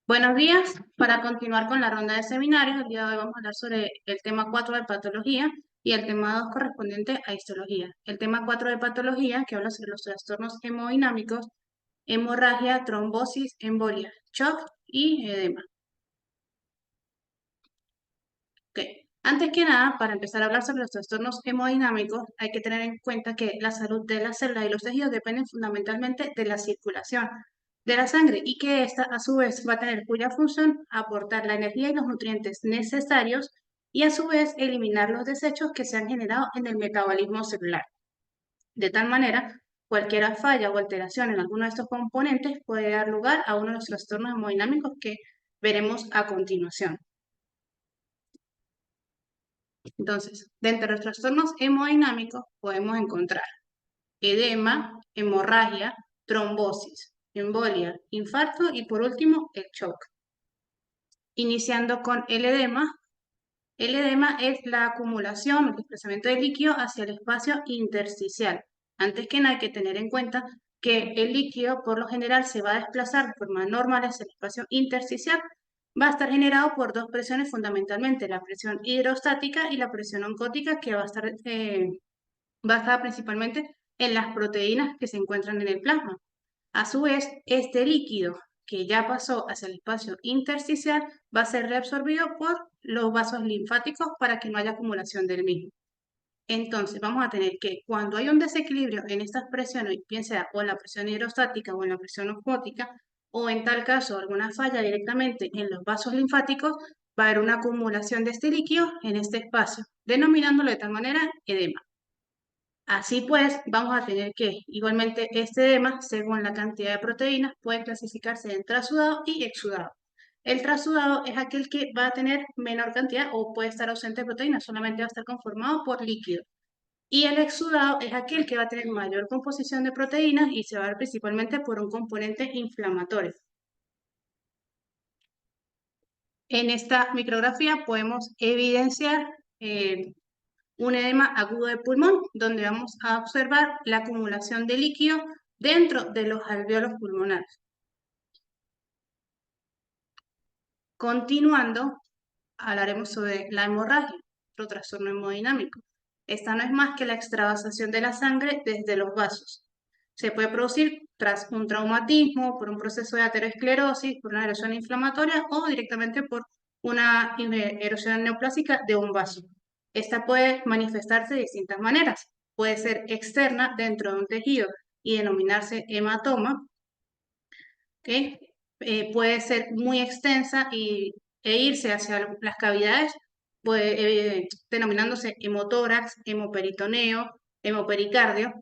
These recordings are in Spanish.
Buenos días. Para continuar con la ronda de seminarios, el día de hoy vamos a hablar sobre el tema 4 de patología y el tema 2 correspondiente a histología. El tema 4 de patología, que habla sobre los trastornos hemodinámicos, hemorragia, trombosis, embolia, shock y edema. Ok. Antes que nada, para empezar a hablar sobre los trastornos hemodinámicos, hay que tener en cuenta que la salud de las células y los tejidos dependen fundamentalmente de la circulación de la sangre y que ésta a su vez va a tener cuya función aportar la energía y los nutrientes necesarios y a su vez eliminar los desechos que se han generado en el metabolismo celular. De tal manera, cualquier falla o alteración en alguno de estos componentes puede dar lugar a uno de los trastornos hemodinámicos que veremos a continuación. Entonces, dentro de los trastornos hemodinámicos podemos encontrar edema, hemorragia, trombosis, embolia, infarto y por último el shock. Iniciando con el edema es la acumulación o el desplazamiento de líquido hacia el espacio intersticial. Antes que nada hay que tener en cuenta que el líquido por lo general se va a desplazar de forma normal hacia el espacio intersticial. Va a estar generado por dos presiones fundamentalmente, la presión hidrostática y la presión oncótica, que va a estar basada principalmente en las proteínas que se encuentran en el plasma. A su vez, este líquido que ya pasó hacia el espacio intersticial va a ser reabsorbido por los vasos linfáticos para que no haya acumulación del mismo. Entonces, vamos a tener que cuando hay un desequilibrio en estas presiones, bien sea o en la presión hidrostática o en la presión osmótica, o en tal caso alguna falla directamente en los vasos linfáticos, va a haber una acumulación de este líquido en este espacio, denominándolo de tal manera edema. Así pues, vamos a tener que, igualmente, este edema, según la cantidad de proteínas, puede clasificarse en trasudado y exudado. El trasudado es aquel que va a tener menor cantidad o puede estar ausente de proteínas, solamente va a estar conformado por líquido. Y el exudado es aquel que va a tener mayor composición de proteínas y se va a dar principalmente por un componente inflamatorio. En esta micrografía podemos evidenciar un edema agudo de pulmón, donde vamos a observar la acumulación de líquido dentro de los alvéolos pulmonares. Continuando, hablaremos sobre la hemorragia, otro trastorno hemodinámico. Esta no es más que la extravasación de la sangre desde los vasos. Se puede producir tras un traumatismo, por un proceso de aterosclerosis, por una erosión inflamatoria o directamente por una erosión neoplásica de un vaso. Esta puede manifestarse de distintas maneras. Puede ser externa dentro de un tejido y denominarse hematoma, ¿okay? Puede ser muy extensa e irse hacia las cavidades, denominándose hemotórax, hemoperitoneo, hemopericardio.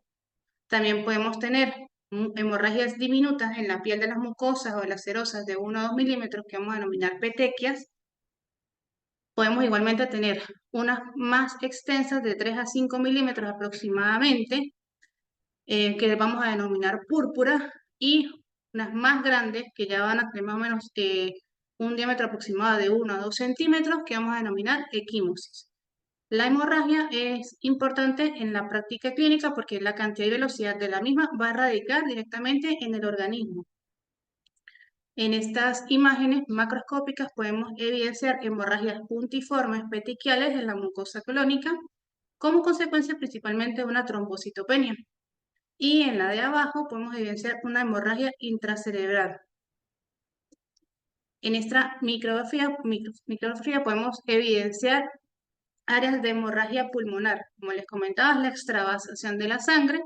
También podemos tener hemorragias diminutas en la piel de las mucosas o de las serosas de 1 a 2 milímetros, que vamos a denominar petequias. Podemos igualmente tener unas más extensas de 3 a 5 milímetros aproximadamente, que vamos a denominar púrpura, y unas más grandes que ya van a tener más o menos un diámetro aproximado de 1 a 2 centímetros, que vamos a denominar equimosis. La hemorragia es importante en la práctica clínica porque la cantidad y velocidad de la misma va a radicar directamente en el organismo. En estas imágenes macroscópicas podemos evidenciar hemorragias puntiformes petequiales en la mucosa colónica como consecuencia principalmente de una trombocitopenia. Y en la de abajo podemos evidenciar una hemorragia intracerebral. En esta micrografía podemos evidenciar áreas de hemorragia pulmonar. Como les comentaba, es la extravasación de la sangre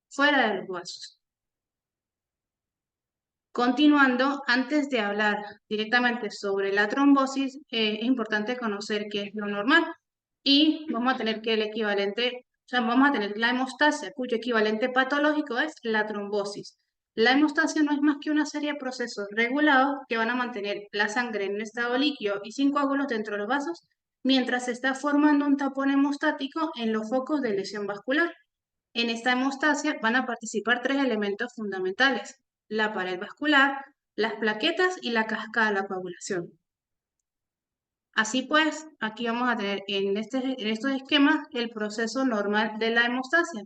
fuera de los vasos. Continuando, antes de hablar directamente sobre la trombosis, es importante conocer qué es lo normal y vamos a tener que el equivalente, o sea, vamos a tener la hemostasia, cuyo equivalente patológico es la trombosis. La hemostasia no es más que una serie de procesos regulados que van a mantener la sangre en un estado líquido y sin coágulos dentro de los vasos, mientras se está formando un tapón hemostático en los focos de lesión vascular. En esta hemostasia van a participar tres elementos fundamentales: la pared vascular, las plaquetas y la cascada de la coagulación. Así pues, aquí vamos a tener en estos esquemas el proceso normal de la hemostasia,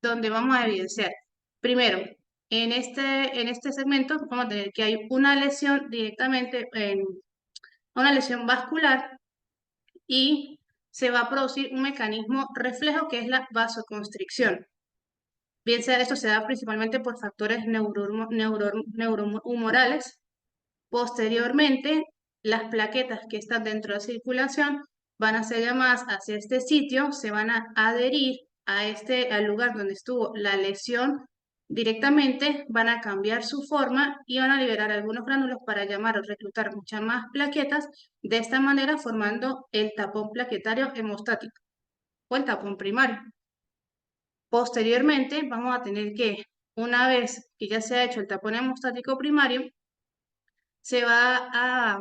donde vamos a evidenciar, primero, En este segmento vamos a tener que hay una lesión directamente, una lesión vascular y se va a producir un mecanismo reflejo que es la vasoconstricción. Bien sea esto se da principalmente por factores neurohumorales. Posteriormente, las plaquetas que están dentro de la circulación van a ser llamadas hacia este sitio, se van a adherir al lugar donde estuvo la lesión directamente, van a cambiar su forma y van a liberar algunos gránulos para llamar o reclutar muchas más plaquetas, de esta manera formando el tapón plaquetario hemostático o el tapón primario. Posteriormente, vamos a tener que, una vez que ya se ha hecho el tapón hemostático primario, se va a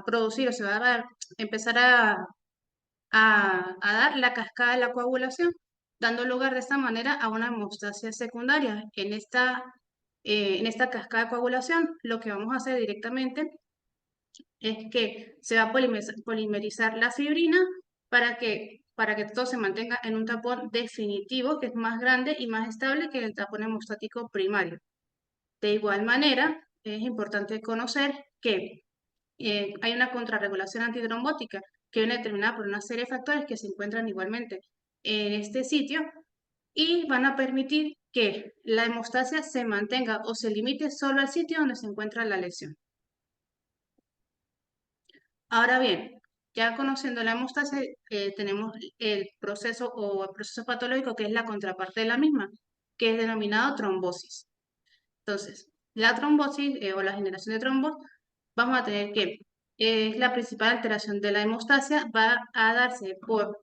producir o se va a empezar a dar la cascada de la coagulación, dando lugar de esta manera a una hemostasia secundaria. En esta cascada de coagulación, lo que vamos a hacer directamente es que se va a polimerizar la fibrina para que todo se mantenga en un tapón definitivo que es más grande y más estable que el tapón hemostático primario. De igual manera, es importante conocer que hay una contrarregulación antitrombótica que viene determinada por una serie de factores que se encuentran igualmente en este sitio y van a permitir que la hemostasia se mantenga o se limite solo al sitio donde se encuentra la lesión. Ahora bien, ya conociendo la hemostasia, tenemos el proceso patológico que es la contraparte de la misma, que es denominado trombosis. Entonces, la trombosis o la generación de trombos, vamos a tener que es la principal alteración de la hemostasia, va a darse por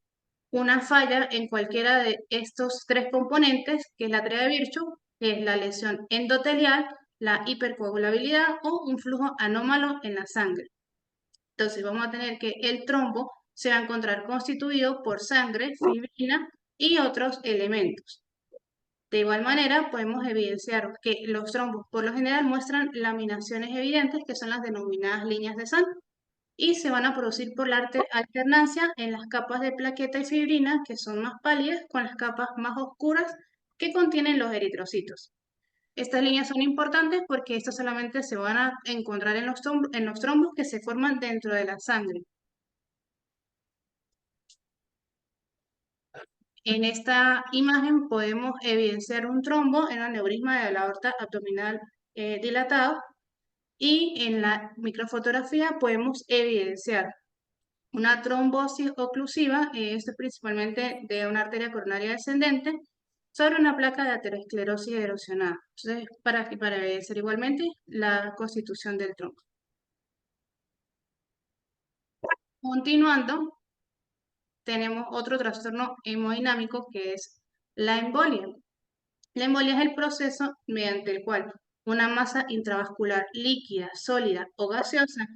una falla en cualquiera de estos tres componentes, que es la tríada de Virchow, que es la lesión endotelial, la hipercoagulabilidad o un flujo anómalo en la sangre. Entonces, vamos a tener que el trombo se va a encontrar constituido por sangre, fibrina y otros elementos. De igual manera, podemos evidenciar que los trombos por lo general muestran laminaciones evidentes, que son las denominadas líneas de Sand, y se van a producir por la alternancia en las capas de plaqueta y fibrina, que son más pálidas, con las capas más oscuras que contienen los eritrocitos. Estas líneas son importantes porque estas solamente se van a encontrar en los trombos que se forman dentro de la sangre. En esta imagen podemos evidenciar un trombo en aneurisma de la aorta abdominal dilatado y en la microfotografía podemos evidenciar una trombosis oclusiva, esto principalmente de una arteria coronaria descendente, sobre una placa de aterosclerosis erosionada. Entonces, para evidenciar igualmente la constitución del trombo. Continuando, tenemos otro trastorno hemodinámico que es la embolia. La embolia es el proceso mediante el cual una masa intravascular líquida, sólida o gaseosa,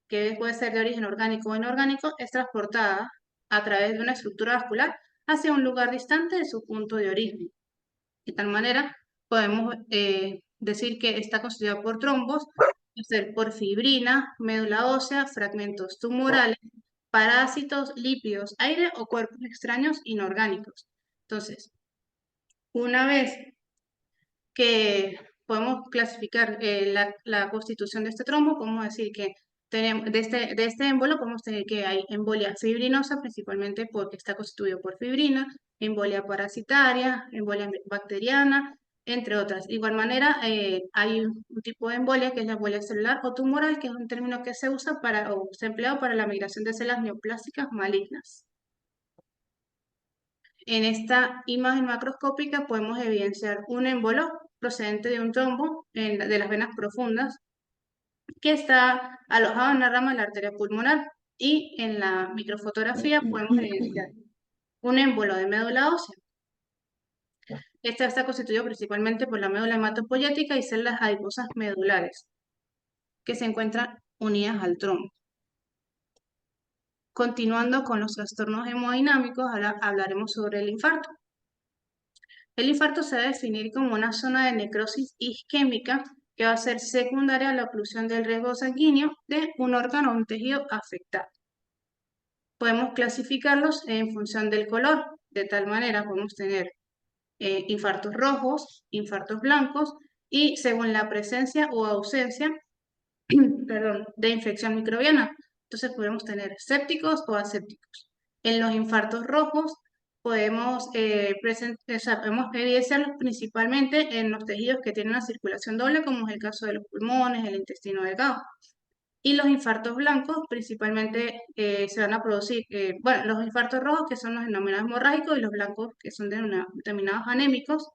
que puede ser de origen orgánico o inorgánico, es transportada a través de una estructura vascular hacia un lugar distante de su punto de origen. De tal manera, podemos decir que está constituida por trombos, puede ser por fibrina, médula ósea, fragmentos tumorales, parásitos, lípidos, aire o cuerpos extraños inorgánicos. Entonces, una vez que podemos clasificar la constitución de este trombo, podemos decir que tenemos, de este émbolo podemos tener que hay embolia fibrinosa, principalmente porque está constituido por fibrina, embolia parasitaria, embolia bacteriana, entre otras. De igual manera, hay un tipo de embolia que es la embolia celular o tumoral, que es un término que se usa o se ha empleado para la migración de células neoplásicas malignas. En esta imagen macroscópica podemos evidenciar un émbolo procedente de un trombo de las venas profundas que está alojado en la rama de la arteria pulmonar y en la microfotografía podemos evidenciar un émbolo de médula ósea. Esta está constituido principalmente por la médula hematopoyética y células adiposas medulares que se encuentran unidas al trombo. Continuando con los trastornos hemodinámicos, ahora hablaremos sobre el infarto. El infarto se debe definir como una zona de necrosis isquémica que va a ser secundaria a la oclusión del riesgo sanguíneo de un órgano o un tejido afectado. Podemos clasificarlos en función del color, de tal manera podemos tener infartos rojos, infartos blancos y según la presencia o ausencia, perdón, de infección microbiana. Entonces podemos tener sépticos o asépticos. En los infartos rojos podemos, o sea, podemos evidenciarlos principalmente en los tejidos que tienen una circulación doble, como es el caso de los pulmones, el intestino delgado. Y los infartos blancos principalmente se van a producir, bueno, los infartos rojos que son los denominados hemorrágicos y los blancos que son denominados anémicos.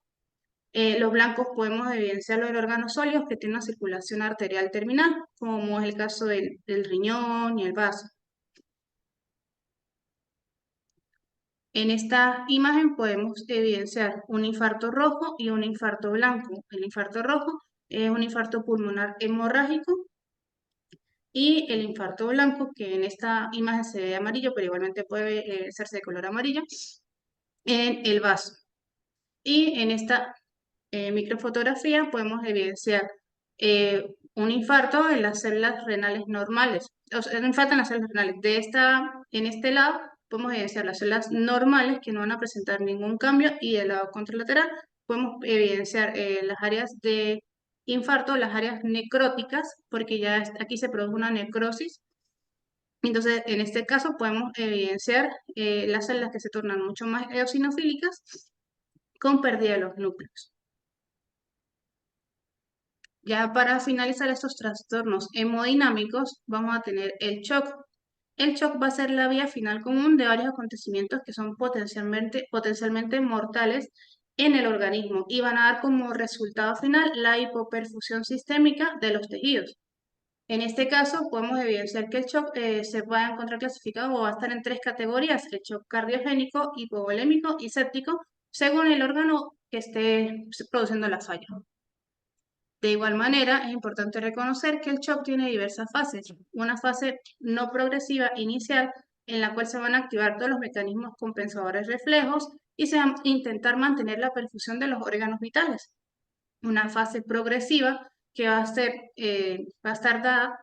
Los blancos podemos evidenciarlo en órganos sólidos que tienen una circulación arterial terminal, como es el caso del riñón y el vaso. En esta imagen podemos evidenciar un infarto rojo y un infarto blanco. El infarto rojo es un infarto pulmonar hemorrágico y el infarto blanco, que en esta imagen se ve amarillo, pero igualmente puede hacerse de color amarillo, en el vaso. Y en esta microfotografía podemos evidenciar un infarto en las células renales normales, o sea, un infarto en las células renales. En este lado podemos evidenciar las células normales que no van a presentar ningún cambio y del lado contralateral podemos evidenciar las áreas de infarto, las áreas necróticas, porque ya aquí se produce una necrosis. Entonces, en este caso podemos evidenciar las células que se tornan mucho más eosinofílicas con pérdida de los núcleos. Ya para finalizar estos trastornos hemodinámicos, vamos a tener el shock. El shock va a ser la vía final común de varios acontecimientos que son potencialmente mortales en el organismo y van a dar como resultado final la hipoperfusión sistémica de los tejidos. En este caso, podemos evidenciar que el shock se va a encontrar clasificado o va a estar en tres categorías: el shock cardiogénico, hipovolémico y séptico, según el órgano que esté produciendo la falla. De igual manera, es importante reconocer que el shock tiene diversas fases. Una fase no progresiva inicial, en la cual se van a activar todos los mecanismos compensadores reflejos y se va a intentar mantener la perfusión de los órganos vitales. Una fase progresiva que va a estar dada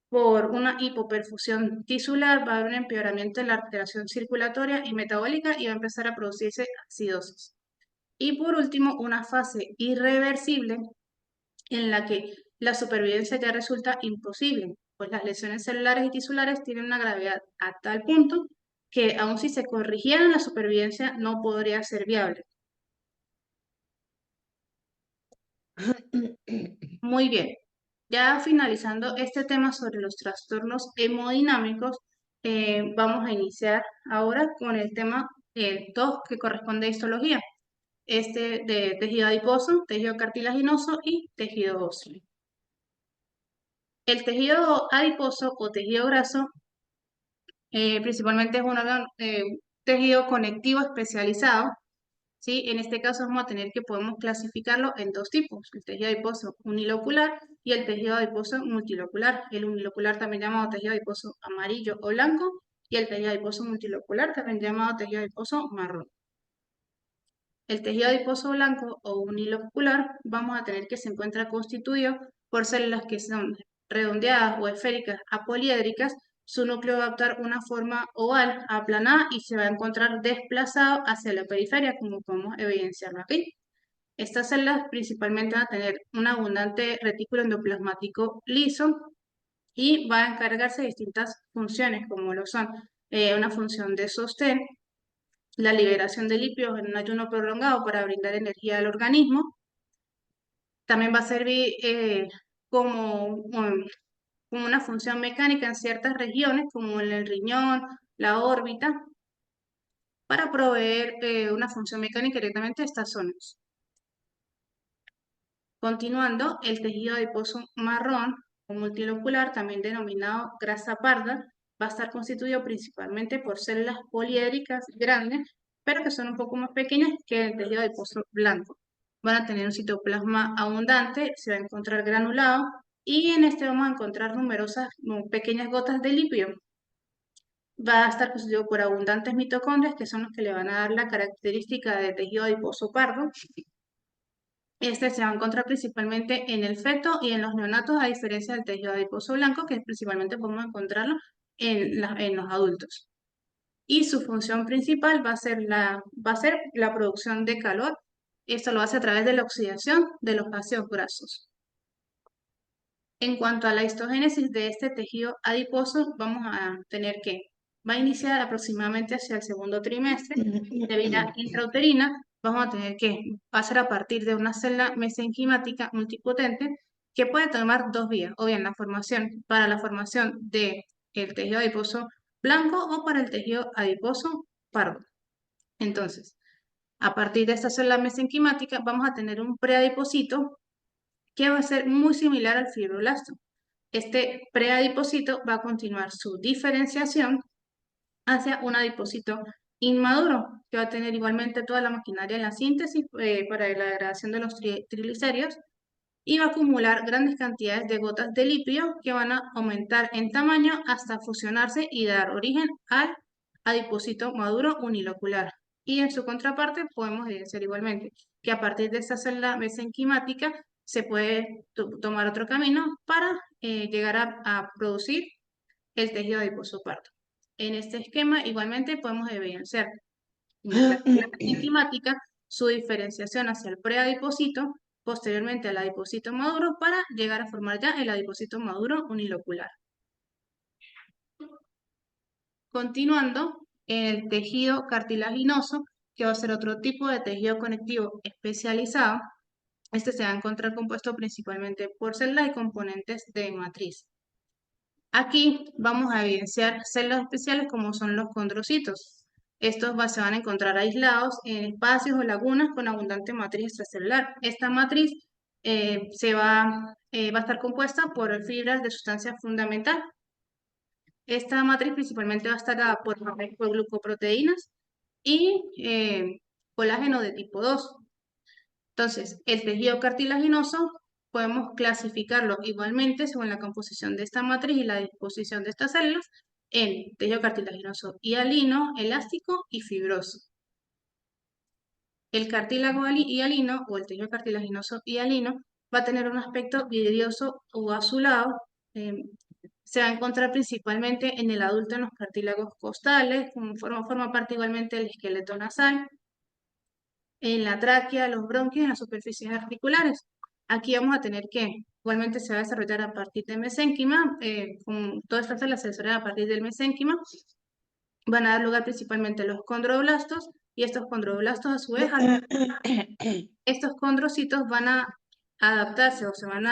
por una hipoperfusión tisular, va a haber un empeoramiento en la alteración circulatoria y metabólica y va a empezar a producirse acidosis. Y por último, una fase irreversible en la que la supervivencia ya resulta imposible, pues las lesiones celulares y tisulares tienen una gravedad a tal punto que aun si se corrigieran, la supervivencia no podría ser viable. Muy bien, ya finalizando este tema sobre los trastornos hemodinámicos, vamos a iniciar ahora con el tema 2 que corresponde a histología, este de tejido adiposo, tejido cartilaginoso y tejido óseo. El tejido adiposo o tejido graso principalmente es un tejido conectivo especializado, ¿sí? En este caso vamos a tener que podemos clasificarlo en dos tipos: el tejido adiposo unilocular y el tejido adiposo multilocular. El unilocular también llamado tejido adiposo amarillo o blanco y el tejido adiposo multilocular también llamado tejido adiposo marrón. El tejido adiposo blanco o unilocular vamos a tener que se encuentra constituido por células que son redondeadas o esféricas a poliédricas. Su núcleo va a adoptar una forma oval aplanada y se va a encontrar desplazado hacia la periferia, como podemos evidenciarlo aquí. Estas células principalmente van a tener un abundante retículo endoplasmático liso y va a encargarse de distintas funciones, como lo son una función de sostén, la liberación de lípidos en un ayuno prolongado para brindar energía al organismo. También va a servir como una función mecánica en ciertas regiones, como en el riñón, la órbita, para proveer una función mecánica directamente a estas zonas. Continuando, el tejido adiposo marrón o multilocular, también denominado grasa parda, va a estar constituido principalmente por células poliédricas grandes, pero que son un poco más pequeñas que el tejido adiposo blanco. Van a tener un citoplasma abundante, se va a encontrar granulado y en este vamos a encontrar numerosas pequeñas gotas de lípido. Va a estar constituido por abundantes mitocondrias, que son los que le van a dar la característica de tejido adiposo pardo. Este se va a encontrar principalmente en el feto y en los neonatos, a diferencia del tejido adiposo blanco, que principalmente podemos encontrarlo en los adultos. Y su función principal va a ser la producción de calor Esto lo hace a través de la oxidación de los ácidos grasos. En cuanto a la histogénesis de este tejido adiposo, vamos a tener que va a iniciar aproximadamente hacia el segundo trimestre de vida intrauterina. Vamos a tener que pasar a partir de una célula mesenquimática multipotente que puede tomar dos vías, o bien para la formación del tejido adiposo blanco o para el tejido adiposo pardo. Entonces, a partir de esta célula mesenquimática vamos a tener un preadiposito que va a ser muy similar al fibroblasto. Este preadipocito va a continuar su diferenciación hacia un adipocito inmaduro, que va a tener igualmente toda la maquinaria en la síntesis para la degradación de los triglicéridos y va a acumular grandes cantidades de gotas de lípido que van a aumentar en tamaño hasta fusionarse y dar origen al adipocito maduro unilocular. Y en su contraparte podemos evidenciar igualmente que a partir de esta célula mesenquimática se puede tomar otro camino para llegar a producir el tejido adiposo pardo. En este esquema igualmente podemos evidenciar en la célula mesenquimática su diferenciación hacia el preadipocito, posteriormente al adipocito maduro para llegar a formar ya el adipocito maduro unilocular. Continuando, el tejido cartilaginoso, que va a ser otro tipo de tejido conectivo especializado, este se va a encontrar compuesto principalmente por células y componentes de matriz. Aquí vamos a evidenciar células especiales como son los condrocitos. Estos se van a encontrar aislados en espacios o lagunas con abundante matriz extracelular. Esta matriz va a estar compuesta por fibras de sustancia fundamental. Esta matriz principalmente va a estar dada por glucoproteínas y colágeno de tipo 2. Entonces, el tejido cartilaginoso podemos clasificarlo igualmente según la composición de esta matriz y la disposición de estas células en tejido cartilaginoso hialino, elástico y fibroso. El cartílago hialino o el tejido cartilaginoso hialino va a tener un aspecto vidrioso o azulado. Se va a encontrar principalmente en el adulto en los cartílagos costales, forma parte igualmente del esqueleto nasal, en la tráquea, los bronquios y en las superficies articulares. Aquí vamos a tener que, igualmente se va a desarrollar a partir del mesénquima, con todas estas células se desarrollan a partir del mesénquima, van a dar lugar principalmente a los condroblastos, y estos condroblastos a su vez, estos condrocitos van a adaptarse o se van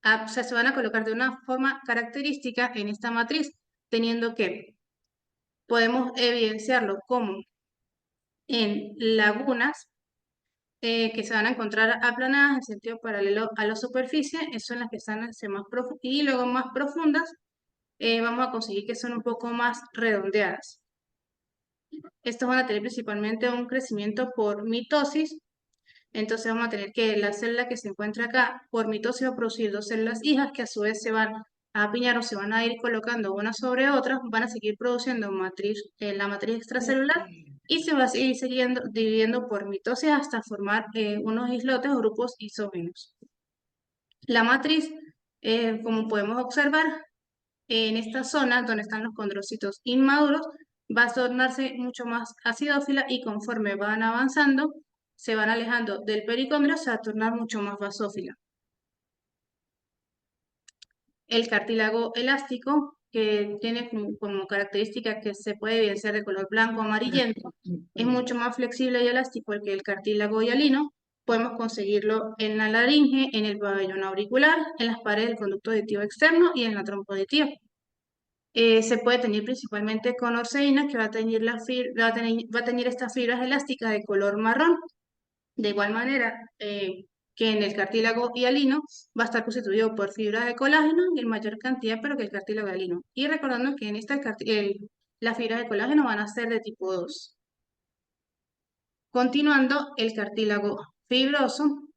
o sea, se van a colocar de una forma característica en esta matriz, teniendo que podemos evidenciarlo como en lagunas que se van a encontrar aplanadas en sentido paralelo a la superficie, eso son las que están más profundas, y luego más profundas vamos a conseguir que son un poco más redondeadas. Estos van a tener principalmente un crecimiento por mitosis, entonces vamos a tener que la célula que se encuentra acá por mitosis va a producir dos células hijas que a su vez se van a apiñar o se van a ir colocando unas sobre otras, van a seguir produciendo la matriz extracelular y se va a seguir dividiendo por mitosis hasta formar unos islotes o grupos isógenos. La matriz, como podemos observar, en esta zona donde están los condrocitos inmaduros, va a tornarse mucho más acidófila y conforme van avanzando, se van alejando del pericondrio, se va a tornar mucho más basófila. El cartílago elástico, que tiene como característica que se puede evidenciar de color blanco amarillento, es mucho más flexible y elástico que el cartílago hialino. Podemos conseguirlo en la laringe, en el pabellón auricular, en las paredes del conducto auditivo externo y en la trompa auditiva. Se puede teñir principalmente con orceína, que va a teñir, va a teñir estas fibras elásticas de color marrón. De igual manera que en el cartílago hialino va a estar constituido por fibras de colágeno en mayor cantidad, pero que el cartílago hialino. Y recordando que en las fibras de colágeno van a ser de tipo 2. Continuando, el cartílago fibroso.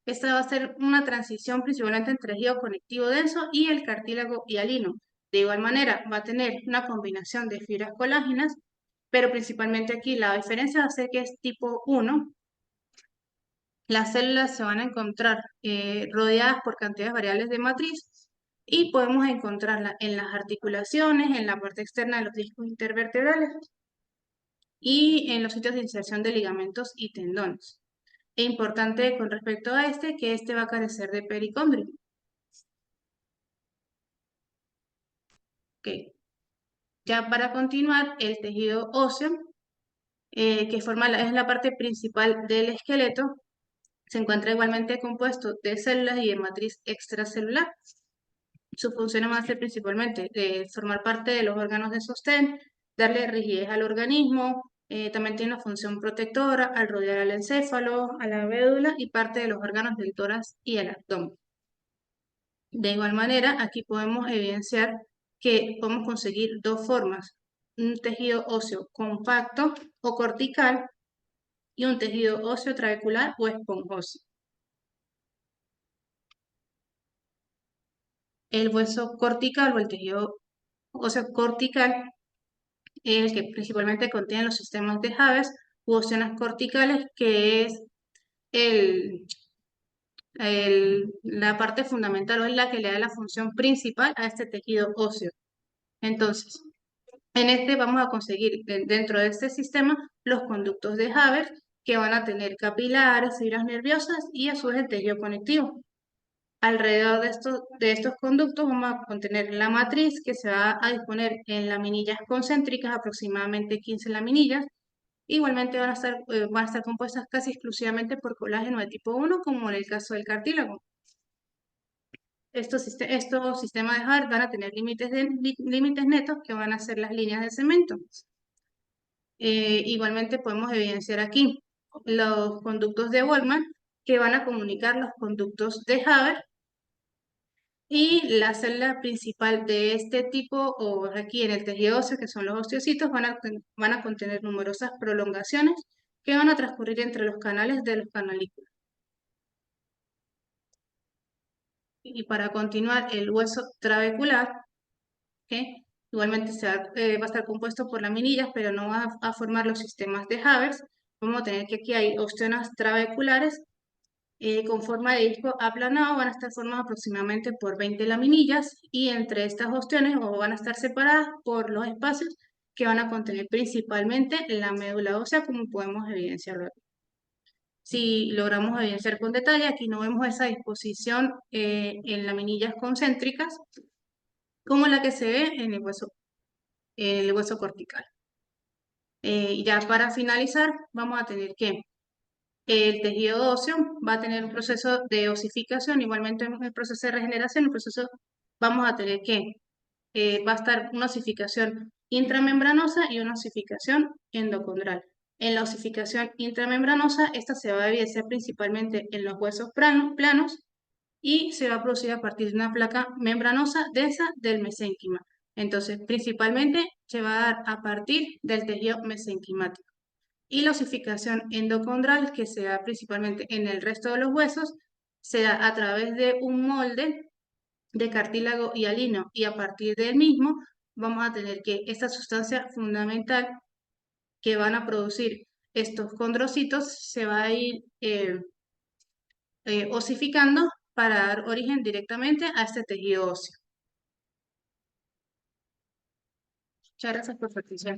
Esta va a ser una transición principalmente entre tejido conectivo denso y el cartílago hialino. De igual manera, va a tener una combinación de fibras colágenas, pero principalmente aquí la diferencia va a ser que es tipo 1. Las células se van a encontrar rodeadas por cantidades variables de matriz y podemos encontrarla en las articulaciones, en la parte externa de los discos intervertebrales. y en los sitios de inserción de ligamentos y tendones. Es importante con respecto a que este va a carecer de pericondrio. Ok. Ya para continuar, el tejido óseo, que es la parte principal del esqueleto, se encuentra igualmente compuesto de células y de matriz extracelular. Sus funciones van a ser principalmente de formar parte de los órganos de sostén, darle rigidez al organismo, también tiene una función protectora al rodear al encéfalo, a la médula y parte de los órganos del tórax y el abdomen. De igual manera, aquí podemos evidenciar que podemos conseguir dos formas, un tejido óseo compacto o cortical y un tejido óseo trabecular o esponjoso. El hueso cortical o el tejido óseo cortical es el que principalmente contiene los sistemas de Haber u opciones corticales, que es el, la parte fundamental o es la que le da la función principal a este tejido óseo. Entonces, en este vamos a conseguir dentro de este sistema los conductos de Haber, que van a tener capilares, fibras nerviosas y a su vez el tejido conectivo. Alrededor de estos conductos vamos a contener la matriz, que se va a disponer en laminillas concéntricas, aproximadamente 15 laminillas. Igualmente van a estar compuestas casi exclusivamente por colágeno de tipo 1, como en el caso del cartílago. Estos sistemas de Hart van a tener límites netos, que van a ser las líneas de cemento. Igualmente podemos evidenciar aquí los conductos de Wolman, que van a comunicar los conductos de Haber, y la célula principal de este tipo, o aquí en el tejido óseo, que son los osteocitos, van a contener numerosas prolongaciones que van a transcurrir entre los canales de los canalículas. Y para continuar, el hueso trabecular, que igualmente va a estar compuesto por laminillas, pero no va a formar los sistemas de Haber. Vamos a tener que aquí hay osteonas trabeculares con forma de disco aplanado, van a estar formadas aproximadamente por 20 laminillas, y entre estas ostiones van a estar separadas por los espacios que van a contener principalmente la médula ósea, como podemos evidenciarlo aquí. Si logramos evidenciar con detalle, aquí no vemos esa disposición en laminillas concéntricas como la que se ve en el hueso cortical. Y ya para finalizar, vamos a tener que el tejido óseo va a tener un proceso de osificación, igualmente en el proceso de regeneración, vamos a tener que va a estar una osificación intramembranosa y una osificación endocondral. En la osificación intramembranosa, esta se va a evidenciar principalmente en los huesos planos y se va a producir a partir de una placa membranosa densa del mesénquima. Entonces, principalmente se va a dar a partir del tejido mesenquimático. Y la osificación endocondral, que se da principalmente en el resto de los huesos, se da a través de un molde de cartílago hialino, y a partir del mismo vamos a tener que esta sustancia fundamental que van a producir estos condrocitos se va a ir osificando para dar origen directamente a este tejido óseo. Muchas gracias por su atención.